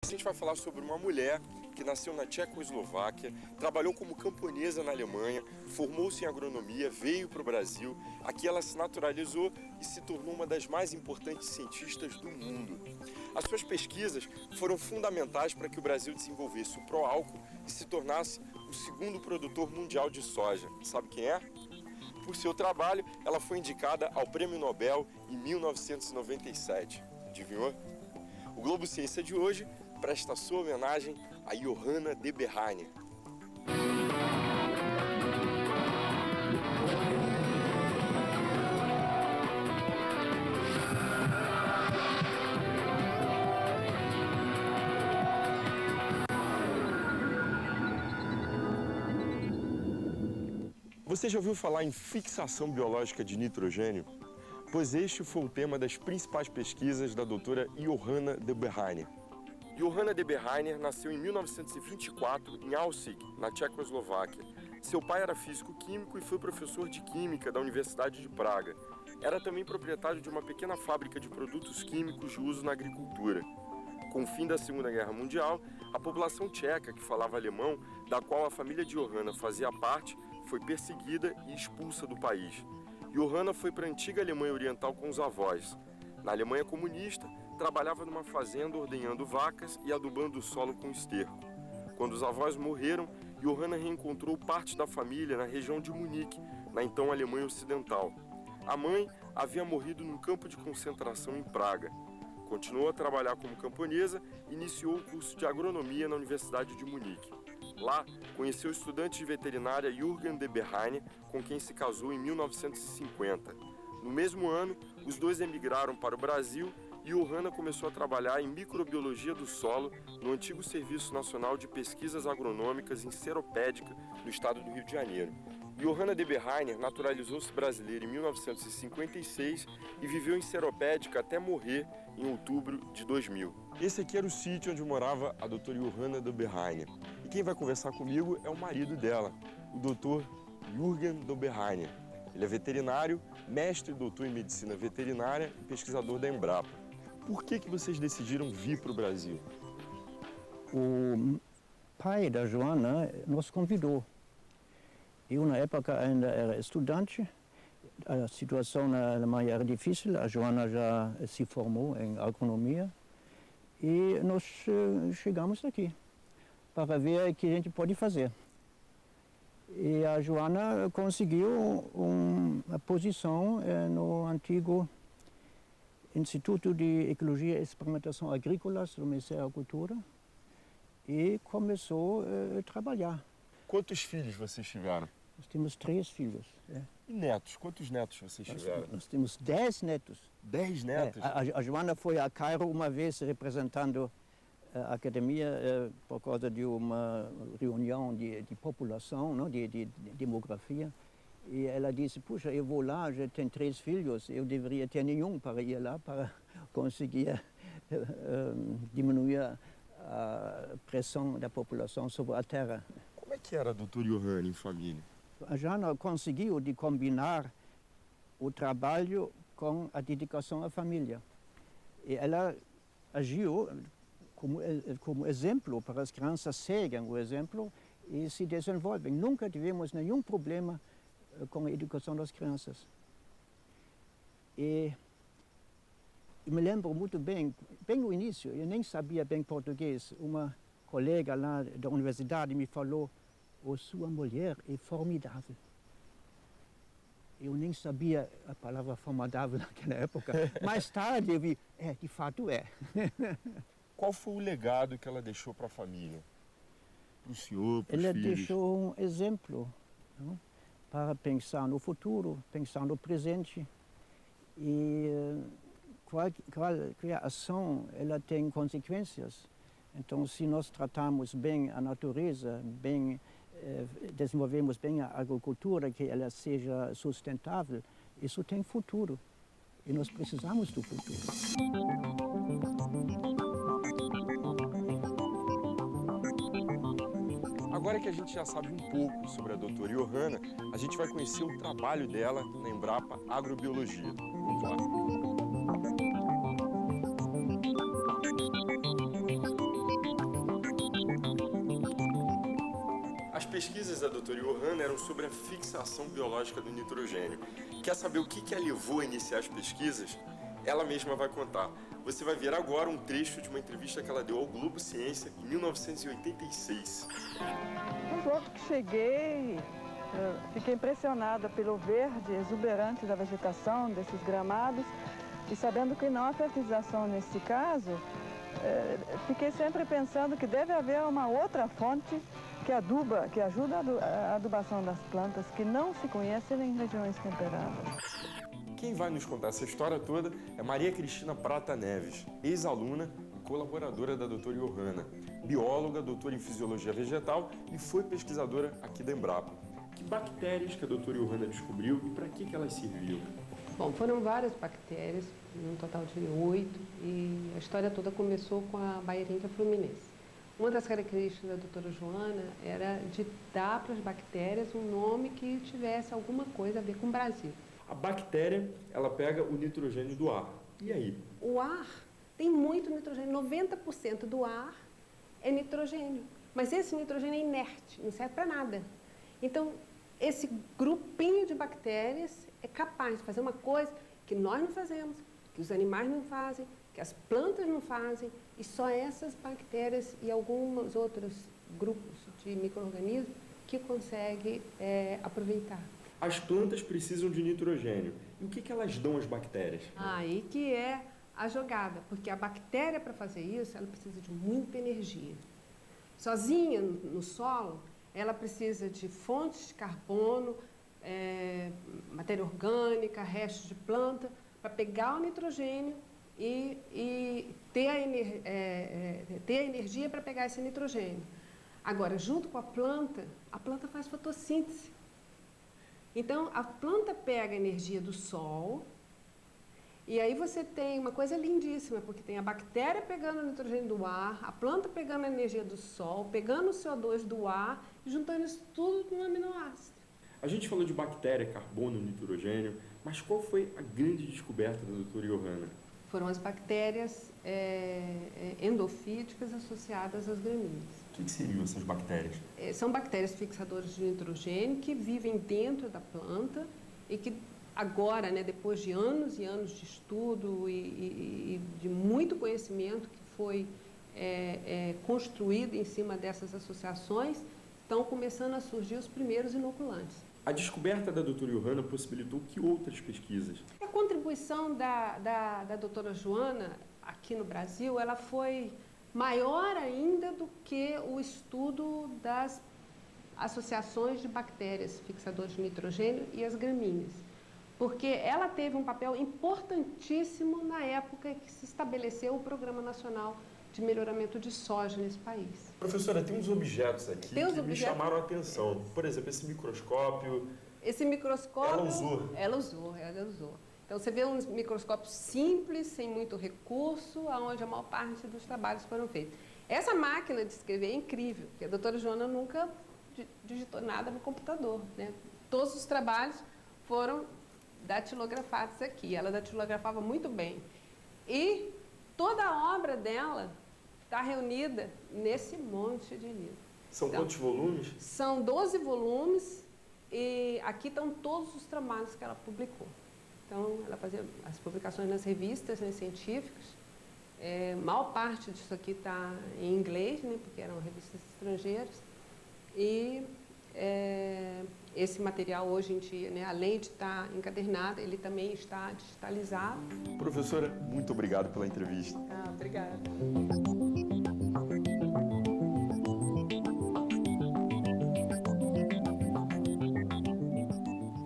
A gente vai falar sobre uma mulher que nasceu na Tchecoslováquia, trabalhou como camponesa na Alemanha, formou-se em agronomia, veio para o Brasil. Aqui ela se naturalizou e se tornou uma das mais importantes cientistas do mundo. As suas pesquisas foram fundamentais para que o Brasil desenvolvesse o pró-álcool e se tornasse o segundo produtor mundial de soja. Sabe quem é? Por seu trabalho, ela foi indicada ao Prêmio Nobel em 1997. Adivinhou? O Globo Ciência de hoje presta sua homenagem a Johanna de Berhainer. Você já ouviu falar em fixação biológica de nitrogênio? Pois este foi o tema das principais pesquisas da doutora Johanna de Berhainer. Johanna de Berhainer nasceu em 1924 em Aussig, na Tchecoslováquia. Seu pai era físico-químico e foi professor de química da Universidade de Praga. Era também proprietário de uma pequena fábrica de produtos químicos de uso na agricultura. Com o fim da Segunda Guerra Mundial, a população tcheca que falava alemão, da qual a família de Johanna fazia parte, foi perseguida e expulsa do país. Johanna foi para a antiga Alemanha Oriental com os avós. Na Alemanha comunista, trabalhava numa fazenda ordenhando vacas e adubando o solo com esterco. Quando os avós morreram, Johanna reencontrou parte da família na região de Munique, na então Alemanha Ocidental. A mãe havia morrido num campo de concentração em Praga. Continuou a trabalhar como camponesa e iniciou o curso de agronomia na Universidade de Munique. Lá, conheceu o estudante de veterinária Jürgen de Berhainer, com quem se casou em 1950. No mesmo ano, os dois emigraram para o Brasil e Johanna começou a trabalhar em microbiologia do solo no antigo Serviço Nacional de Pesquisas Agronômicas em Seropédica, no estado do Rio de Janeiro. Johanna de Berhainer naturalizou-se brasileira em 1956 e viveu em Seropédica até morrer em outubro de 2000. Esse aqui era o sítio onde morava a doutora Johanna de Berhainer. E quem vai conversar comigo é o marido dela, o doutor Jürgen de Berhainer. Ele é veterinário, mestre e doutor em medicina veterinária e pesquisador da Embrapa. Por que vocês decidiram vir para o Brasil? O pai da Johanna nos convidou. Eu, na época, ainda era estudante. A situação na Alemanha era difícil. A Johanna já se formou em agronomia. E nós chegamos aqui para ver o que a gente pode fazer. E a Johanna conseguiu uma posição no antigo Instituto de Ecologia e Experimentação Agrícolas do Ministério da Agricultura e começou a trabalhar. Quantos filhos vocês tiveram? Nós temos 3 filhos. E netos? Quantos netos vocês tiveram? Nós temos 10 netos. 10 netos? A Johanna foi a Cairo uma vez representando a academia por causa de uma reunião de população, não? De demografia. E ela disse, puxa, eu vou lá, já tenho 3 filhos, eu deveria ter nenhum para ir lá, para conseguir diminuir a pressão da população sobre a terra. Como é que era a doutora Johanna em família? A Johanna conseguiu de combinar o trabalho com a dedicação à família. E ela agiu como exemplo para as crianças seguem o exemplo e se desenvolvem. Nunca tivemos nenhum problema com a educação das crianças. E eu me lembro muito bem no início, eu nem sabia bem português, uma colega lá da universidade me falou, sua mulher é formidável. Eu nem sabia a palavra formidável naquela época. Mais tarde eu vi, de fato é. Qual foi o legado que ela deixou para a família? Para o senhor, para os filhos? Ela deixou um exemplo, não? Para pensar no futuro, pensar no presente. E qualquer ação ela tem consequências. Então, se nós tratamos bem a natureza, desenvolvemos bem a agricultura, que ela seja sustentável, isso tem futuro. E nós precisamos do futuro. Agora que a gente já sabe um pouco sobre a doutora Johanna, a gente vai conhecer o trabalho dela na Embrapa Agrobiologia. Vamos lá. As pesquisas da doutora Johanna eram sobre a fixação biológica do nitrogênio. Quer saber o que a levou a iniciar as pesquisas? Ela mesma vai contar. Você vai ver agora um trecho de uma entrevista que ela deu ao Globo Ciência em 1986. Logo que cheguei, fiquei impressionada pelo verde exuberante da vegetação, desses gramados, e sabendo que não há fertilização nesse caso, fiquei sempre pensando que deve haver uma outra fonte que ajuda a adubação das plantas, que não se conhece em regiões temperadas. Quem vai nos contar essa história toda é Maria Cristina Prata Neves, ex-aluna e colaboradora da doutora Johanna, bióloga, doutora em fisiologia vegetal e foi pesquisadora aqui da Embrapa. Que bactérias que a doutora Johanna descobriu e para que elas serviam? Bom, foram várias bactérias, um total de 8, e a história toda começou com a Bairíndia fluminense. Uma das características da doutora Johanna era de dar para as bactérias um nome que tivesse alguma coisa a ver com o Brasil. A bactéria, ela pega o nitrogênio do ar. E aí? O ar tem muito nitrogênio, 90% do ar é nitrogênio. Mas esse nitrogênio é inerte, não serve para nada. Então, esse grupinho de bactérias é capaz de fazer uma coisa que nós não fazemos, que os animais não fazem, que as plantas não fazem, e só essas bactérias e alguns outros grupos de micro-organismos que conseguem aproveitar. As plantas precisam de nitrogênio. E o que elas dão às bactérias? Aí que é a jogada, porque a bactéria, para fazer isso, ela precisa de muita energia. Sozinha no solo, ela precisa de fontes de carbono, matéria orgânica, restos de planta, para pegar o nitrogênio e ter a energia para pegar esse nitrogênio. Agora, junto com a planta faz fotossíntese. Então, a planta pega a energia do sol e aí você tem uma coisa lindíssima, porque tem a bactéria pegando o nitrogênio do ar, a planta pegando a energia do sol, pegando o CO2 do ar e juntando isso tudo num aminoácido. A gente falou de bactéria, carbono, nitrogênio, mas qual foi a grande descoberta da doutora Johanna? Foram as bactérias endofíticas associadas às gramíneas. O que seriam essas bactérias? São bactérias fixadoras de nitrogênio que vivem dentro da planta e que agora, depois de anos e anos de estudo e de muito conhecimento que foi construído em cima dessas associações, estão começando a surgir os primeiros inoculantes. A descoberta da doutora Johanna possibilitou que outras pesquisas? A contribuição da doutora Johanna aqui no Brasil, ela foi maior ainda do que o estudo das associações de bactérias fixadoras de nitrogênio e as gramíneas, porque ela teve um papel importantíssimo na época que se estabeleceu o Programa Nacional de Melhoramento de Soja nesse país. Professora, tem uns objetos aqui que me chamaram a atenção. Por exemplo, esse microscópio. Esse microscópio... Ela usou. Então, você vê um microscópio simples, sem muito recurso, onde a maior parte dos trabalhos foram feitos. Essa máquina de escrever é incrível, porque a doutora Johanna nunca digitou nada no computador, Todos os trabalhos foram datilografados aqui. Ela datilografava muito bem. E toda a obra dela está reunida nesse monte de livros. São quantos volumes? São 12 volumes e aqui estão todos os trabalhos que ela publicou. Então, ela fazia as publicações nas revistas científicas. Maior parte disso aqui está em inglês, porque eram revistas estrangeiras. E esse material hoje em dia, além de estar encadernado, ele também está digitalizado. Professora, muito obrigado pela entrevista. Obrigada.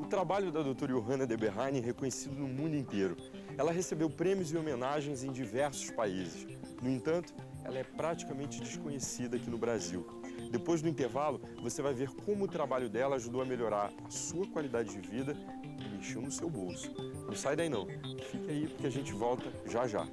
O trabalho da doutora Johanna de Berhane é reconhecido no mundo inteiro. Ela recebeu prêmios e homenagens em diversos países. No entanto, ela é praticamente desconhecida aqui no Brasil. Depois do intervalo, você vai ver como o trabalho dela ajudou a melhorar a sua qualidade de vida e mexeu no seu bolso. Não sai daí não. Fique aí porque a gente volta já já.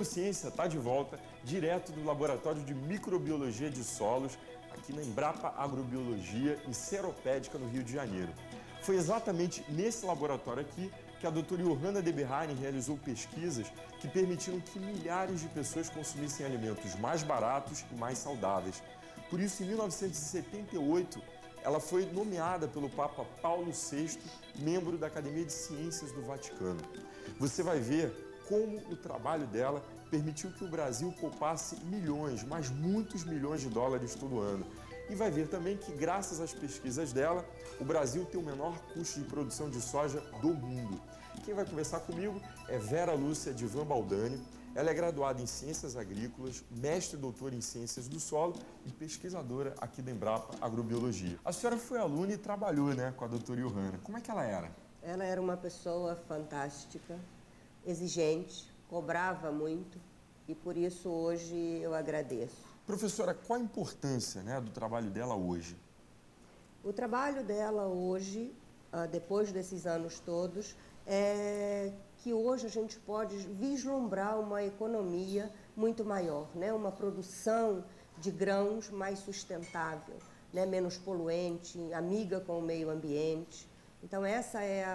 Novo Ciência está de volta, direto do Laboratório de Microbiologia de Solos, aqui na Embrapa Agrobiologia, em Seropédica, no Rio de Janeiro. Foi exatamente nesse laboratório aqui que a doutora Johanna de Berhane realizou pesquisas que permitiram que milhares de pessoas consumissem alimentos mais baratos e mais saudáveis. Por isso, em 1978, ela foi nomeada pelo Papa Paulo VI, membro da Academia de Ciências do Vaticano. Você vai ver como o trabalho dela permitiu que o Brasil poupasse milhões, mas muitos milhões de dólares todo ano. E vai ver também que, graças às pesquisas dela, o Brasil tem o menor custo de produção de soja do mundo. Quem vai conversar comigo é Vera Lúcia Divan Baldani. Ela é graduada em Ciências Agrícolas, mestre e doutora em Ciências do Solo e pesquisadora aqui da Embrapa Agrobiologia. A senhora foi aluna e trabalhou, né, com a doutora Johanna. Como é que ela era? Ela era uma pessoa fantástica, exigente, cobrava muito e por isso hoje eu agradeço. Professora, qual a importância, né, do trabalho dela hoje? O trabalho dela hoje, depois desses anos todos, é que hoje a gente pode vislumbrar uma economia muito maior, né? Uma produção de grãos mais sustentável, né? Menos poluente, amiga com o meio ambiente. Então, essa é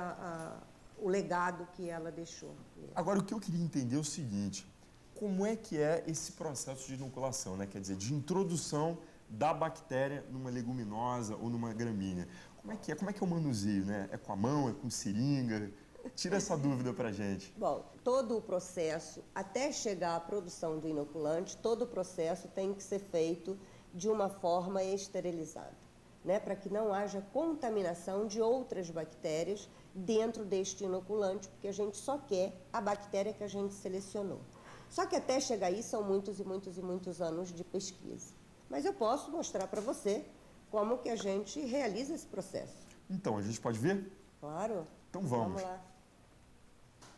o legado que ela deixou. Agora, o que eu queria entender é o seguinte: como é que é esse processo de inoculação, né? Quer dizer, de introdução da bactéria numa leguminosa ou numa gramínea? Como é que é? Como é que é o manuseio, né? É com a mão, é com seringa? Tira essa dúvida pra gente. Bom, todo o processo, até chegar à produção do inoculante, todo o processo tem que ser feito de uma forma esterilizada, né? Para que não haja contaminação de outras bactérias dentro deste inoculante, porque a gente só quer a bactéria que a gente selecionou. Só que até chegar aí são muitos e muitos e muitos anos de pesquisa. Mas eu posso mostrar para você como que a gente realiza esse processo. Então, a gente pode ver? Claro. Então vamos. Vamos lá.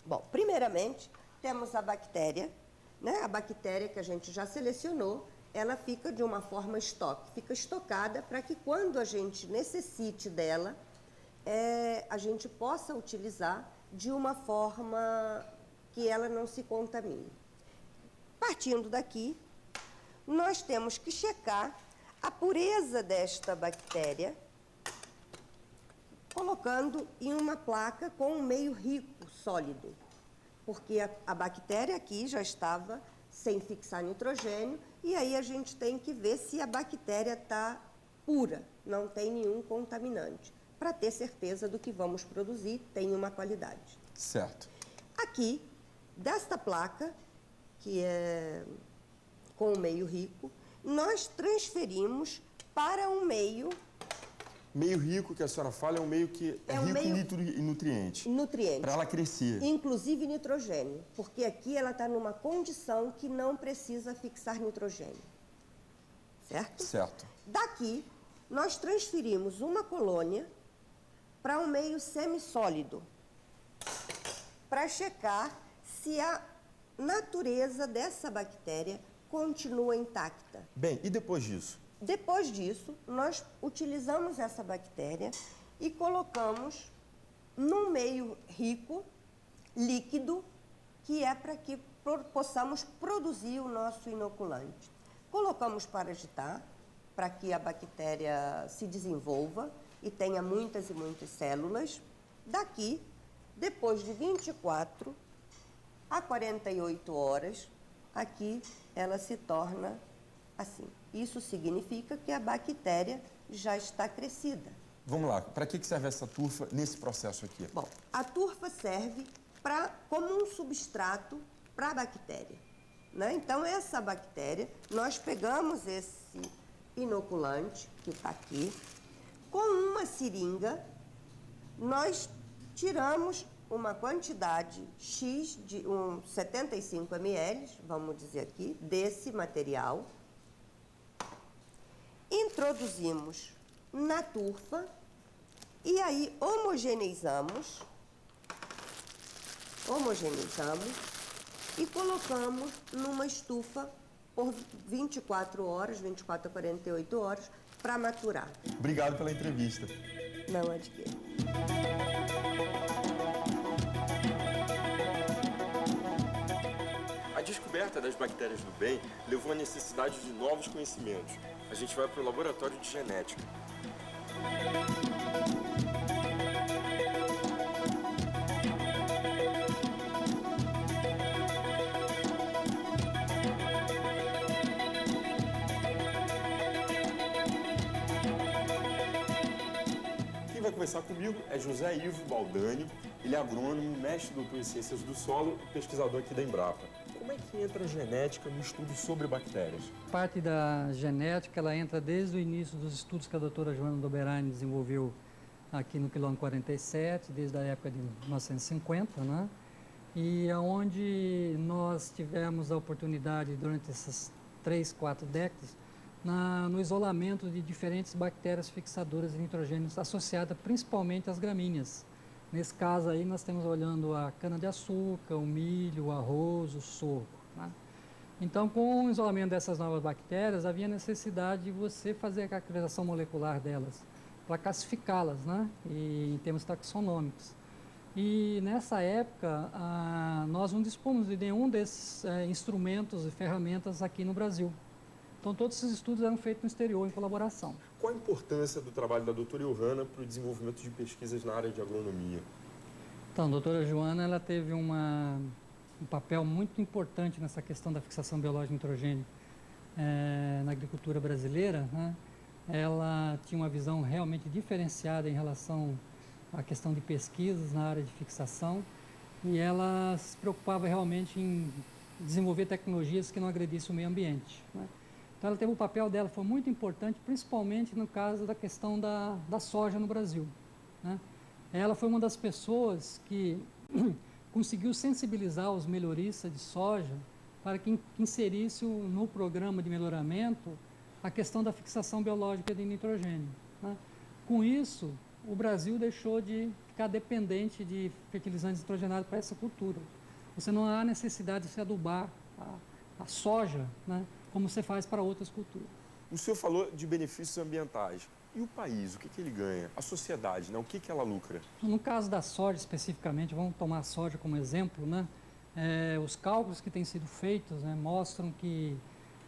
Bom, primeiramente, temos a bactéria, né? A bactéria que a gente já selecionou, ela fica de uma forma estoque, fica estocada para que quando a gente necessite dela, a gente possa utilizar de uma forma que ela não se contamine. Partindo daqui, nós temos que checar a pureza desta bactéria, colocando em uma placa com um meio rico, sólido, porque a bactéria aqui já estava sem fixar nitrogênio, e aí a gente tem que ver se a bactéria está pura, não tem nenhum contaminante, para ter certeza do que vamos produzir tem uma qualidade. Certo. Aqui, desta placa, que é com o meio rico, nós transferimos para um meio... Meio rico, que a senhora fala, é um meio que é rico em nutrientes. Nutrientes. Para ela crescer. Inclusive nitrogênio, porque aqui ela está numa condição que não precisa fixar nitrogênio. Certo? Certo. Daqui, nós transferimos uma colônia para um meio semissólido, para checar se a natureza dessa bactéria continua intacta. Bem, e depois disso? Depois disso, nós utilizamos essa bactéria e colocamos num meio rico, líquido, que é para que possamos produzir o nosso inoculante. Colocamos para agitar, para que a bactéria se desenvolva e tenha muitas e muitas células. Daqui, depois de 24 a 48 horas, aqui ela se torna assim. Isso significa que a bactéria já está crescida. Vamos lá, para que serve essa turfa nesse processo aqui? Bom, a turfa serve como um substrato para a bactéria, né? Então, essa bactéria, nós pegamos esse inoculante, que está aqui, com uma seringa, nós tiramos uma quantidade X, de 75 ml, vamos dizer aqui, desse material, introduzimos na turfa e aí homogeneizamos e colocamos numa estufa por 24 horas, 24 a 48 horas, para maturar. Obrigado pela entrevista. Não é de quê. A descoberta das bactérias do bem levou à necessidade de novos conhecimentos. A gente vai para o laboratório de genética. Quem vai conversar comigo é José Ivo Baldani. Ele é agrônomo, mestre doutor em ciências do solo e pesquisador aqui da Embrapa. Como é que entra a genética no estudo sobre bactérias? Parte da genética, ela entra desde o início dos estudos que a doutora Joana Doberani desenvolveu aqui no quilômetro 47, desde a época de 1950, né? E onde nós tivemos a oportunidade, durante essas 3, 4 décadas, no isolamento de diferentes bactérias fixadoras de nitrogênio associadas principalmente às gramíneas. Nesse caso aí nós estamos olhando a cana-de-açúcar, o milho, o arroz, o sorgo, né? Então, com o isolamento dessas novas bactérias, havia necessidade de você fazer a caracterização molecular delas, para classificá-las, né? E, em termos taxonômicos. E nessa época, nós não dispomos de nenhum desses instrumentos e ferramentas aqui no Brasil. Então, todos esses estudos eram feitos no exterior, em colaboração. Qual a importância do trabalho da doutora Johanna para o desenvolvimento de pesquisas na área de agronomia? Então, a doutora Joana, ela teve um papel muito importante nessa questão da fixação biológica de nitrogênio na agricultura brasileira, né? Ela tinha uma visão realmente diferenciada em relação à questão de pesquisas na área de fixação e ela se preocupava realmente em desenvolver tecnologias que não agredissem o meio ambiente, né? Então, ela teve o papel dela, foi muito importante, principalmente no caso da questão da soja no Brasil, né? Ela foi uma das pessoas que conseguiu sensibilizar os melhoristas de soja para que inserisse no programa de melhoramento a questão da fixação biológica de nitrogênio, né? Com isso, o Brasil deixou de ficar dependente de fertilizantes nitrogenados para essa cultura. Você não há necessidade de se adubar a soja, né, como você faz para outras culturas. O senhor falou de benefícios ambientais. E o país, o que ele ganha? A sociedade, né? O que ela lucra? No caso da soja especificamente, vamos tomar a soja como exemplo, né? Os cálculos que têm sido feitos, né, mostram que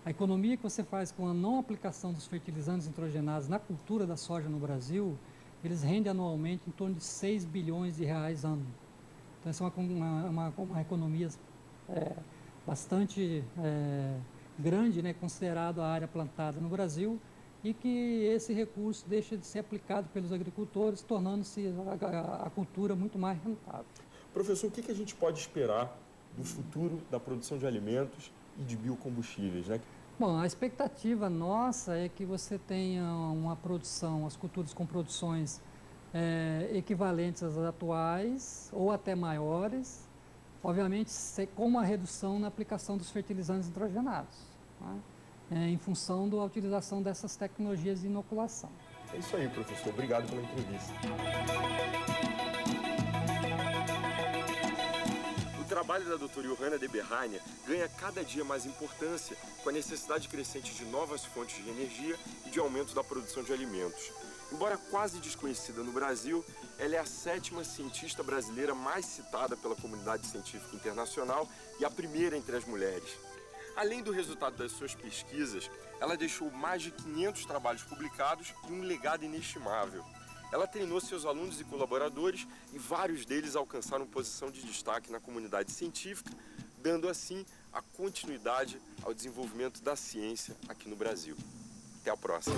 a economia que você faz com a não aplicação dos fertilizantes nitrogenados na cultura da soja no Brasil, eles rendem anualmente em torno de 6 bilhões de reais ano. Então, essa é uma economia bastante grande, né, considerado a área plantada no Brasil, e que esse recurso deixa de ser aplicado pelos agricultores, tornando-se a cultura muito mais rentável. Professor, o que a gente pode esperar do futuro da produção de alimentos e de biocombustíveis, né? Bom, a expectativa nossa é que você tenha uma produção, as culturas com produções equivalentes às atuais ou até maiores, obviamente com uma redução na aplicação dos fertilizantes nitrogenados, né? Em função da utilização dessas tecnologias de inoculação. É isso aí, professor. Obrigado pela entrevista. O trabalho da doutora Johanna de Berrania ganha cada dia mais importância com a necessidade crescente de novas fontes de energia e de aumento da produção de alimentos. Embora quase desconhecida no Brasil, ela é a 7ª cientista brasileira mais citada pela comunidade científica internacional e a primeira entre as mulheres. Além do resultado das suas pesquisas, ela deixou mais de 500 trabalhos publicados e um legado inestimável. Ela treinou seus alunos e colaboradores e vários deles alcançaram posição de destaque na comunidade científica, dando assim a continuidade ao desenvolvimento da ciência aqui no Brasil. Até a próxima!